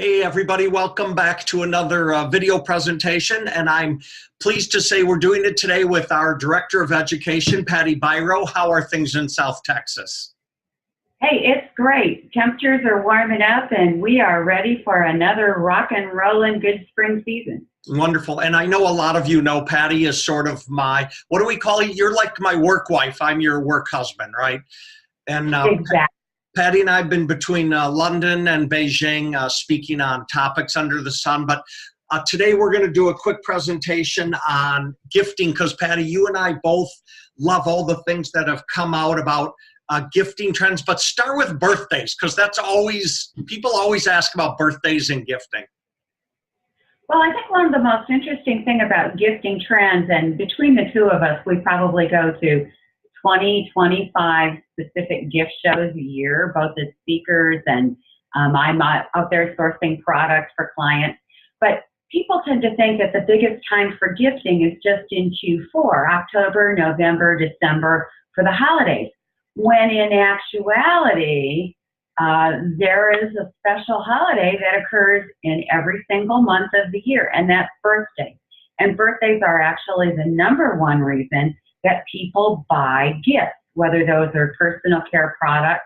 Hey everybody, welcome back to another video presentation, and I'm pleased to say we're doing it today with our Director of Education, Patti Biro. How are things in South Texas? Hey, it's great. Temperatures are warming up and we are ready for another rock and rollin' good spring season. Wonderful. And I know a lot of you know Patti is sort of my, what do we call you? You're like my work wife. I'm your work husband, right? And Exactly. Patti and I have been between London and Beijing speaking on topics under the sun, but today we're going to do a quick presentation on gifting because Patti, you and I both love all the things that have come out about gifting trends, but start with birthdays because that's always, people always ask about birthdays and gifting. Well, I think one of the most interesting thing about gifting trends, and between the two of us, we probably go to 20, 25 specific gift shows a year, both as speakers and I'm out there sourcing products for clients. But people tend to think that the biggest time for gifting is just in Q4, October, November, December, for the holidays. When in actuality, there is a special holiday that occurs in every single month of the year, and that's birthdays. And birthdays are actually the #1 reason that people buy gifts, whether those are personal care products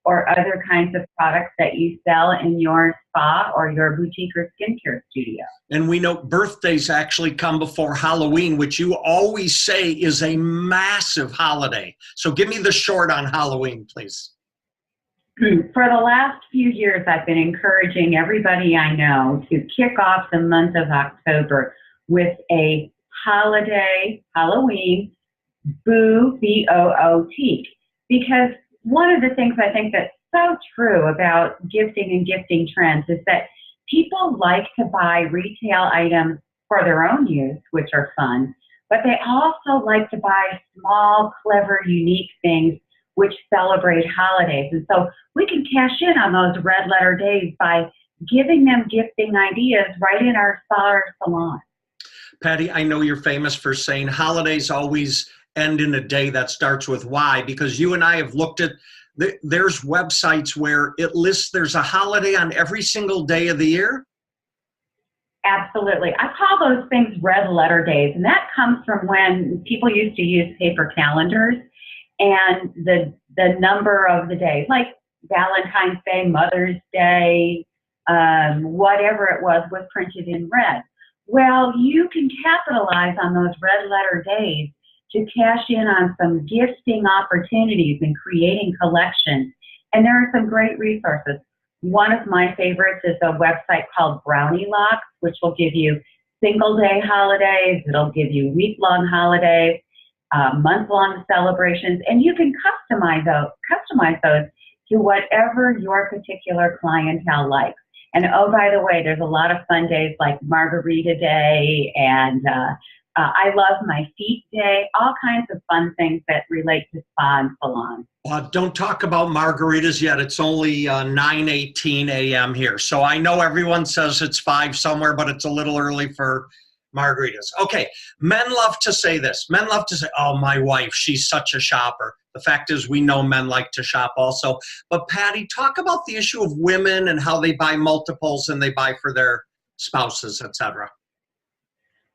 or other kinds of products that you sell in your spa or your boutique or skincare studio. And we know birthdays actually come before Halloween, which you always say is a massive holiday. So give me the short on Halloween, please. For the last few years, I've been encouraging everybody I know to kick off the month of October with a holiday, Halloween, boo, B-O-O-T. Because one of the things I think that's so true about gifting and gifting trends is that people like to buy retail items for their own use, which are fun, but they also like to buy small, clever, unique things which celebrate holidays. And so we can cash in on those red letter days by giving them gifting ideas right in our spa or salon. Patti, I know you're famous for saying holidays always end in a day that starts with Y, because you and I have looked at, there's websites where it lists there's a holiday on every single day of the year. Absolutely. I call those things red letter days, and that comes from when people used to use paper calendars and the number of the days, like Valentine's Day, Mother's Day, whatever it was printed in red. Well, you can capitalize on those red letter days to cash in on some gifting opportunities and creating collections. And there are some great resources. One of my favorites is a website called Brownie Locks, which will give you single day holidays, it'll give you week-long holidays, month-long celebrations, and you can customize those to whatever your particular clientele likes. And oh, by the way, there's a lot of fun days like Margarita Day and I Love My Feet Day, all kinds of fun things that relate to spa and salon. Don't talk about margaritas yet. It's only 9:18 a.m. here. So I know everyone says it's 5 somewhere, but it's a little early for margaritas. Okay, men love to say this. Men love to say, oh, my wife, she's such a shopper. The fact is we know men like to shop also. But Patti, talk about the issue of women and how they buy multiples and they buy for their spouses, etc.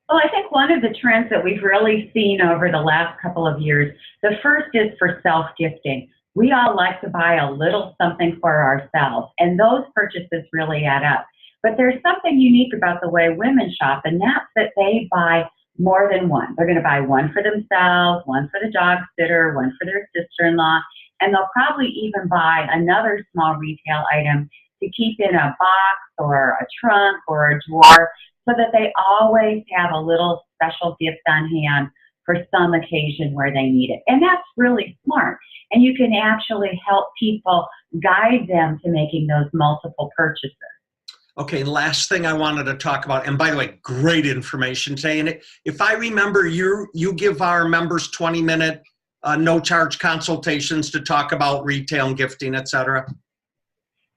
Well, I think one of the trends that we've really seen over the last couple of years, the first is for self-gifting. We all like to buy a little something for ourselves, and those purchases really add up. But there's something unique about the way women shop, and that's that they buy more than one. They're going to buy one for themselves, one for the dog sitter, one for their sister-in-law, and they'll probably even buy another small retail item to keep in a box or a trunk or a drawer, so that they always have a little special gift on hand for some occasion where they need it. And that's really smart. And you can actually help people guide them to making those multiple purchases. Okay, last thing I wanted to talk about, and by the way, great information today. And if I remember, you give our members 20-minute no-charge consultations to talk about retail and gifting, etc.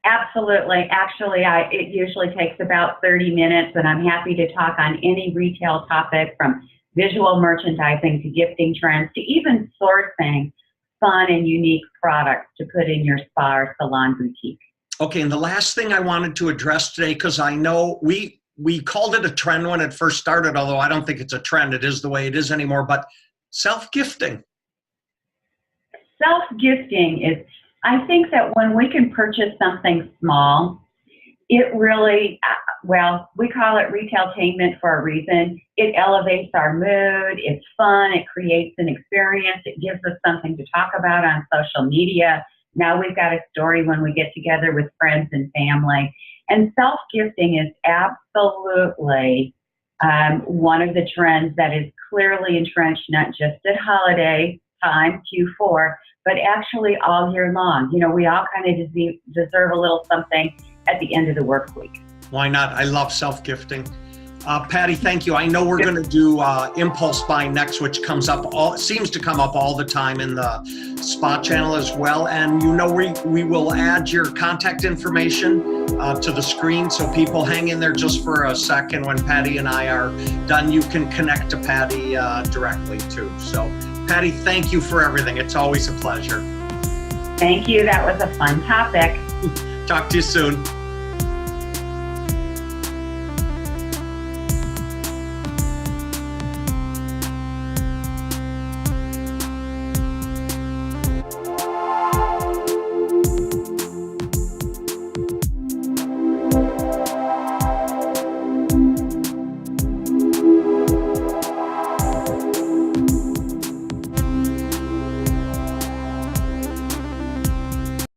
Absolutely. Actually, it usually takes about 30 minutes, and I'm happy to talk on any retail topic from visual merchandising to gifting trends to even sourcing fun and unique products to put in your spa or salon boutique. Okay, and the last thing I wanted to address today, because I know we called it a trend when it first started, although I don't think it's a trend. It is the way it is anymore, but self-gifting. Self-gifting is, I think that when we can purchase something small, it really, well, we call it retailtainment for a reason. It elevates our mood, it's fun, it creates an experience, it gives us something to talk about on social media. Now we've got a story when we get together with friends and family. And self-gifting is absolutely one of the trends that is clearly entrenched, not just at holiday time, Q4, but actually all year long. You know, we all kind of deserve a little something at the end of the work week. Why not? I love self-gifting. Patti, thank you. I know we're going to do Impulse Buy Next, which seems to come up all the time in the Spot channel as well. And you know, we will add your contact information to the screen, so people hang in there just for a second. When Patti and I are done, you can connect to Patti directly too. So Patti, thank you for everything. It's always a pleasure. Thank you. That was a fun topic. Talk to you soon.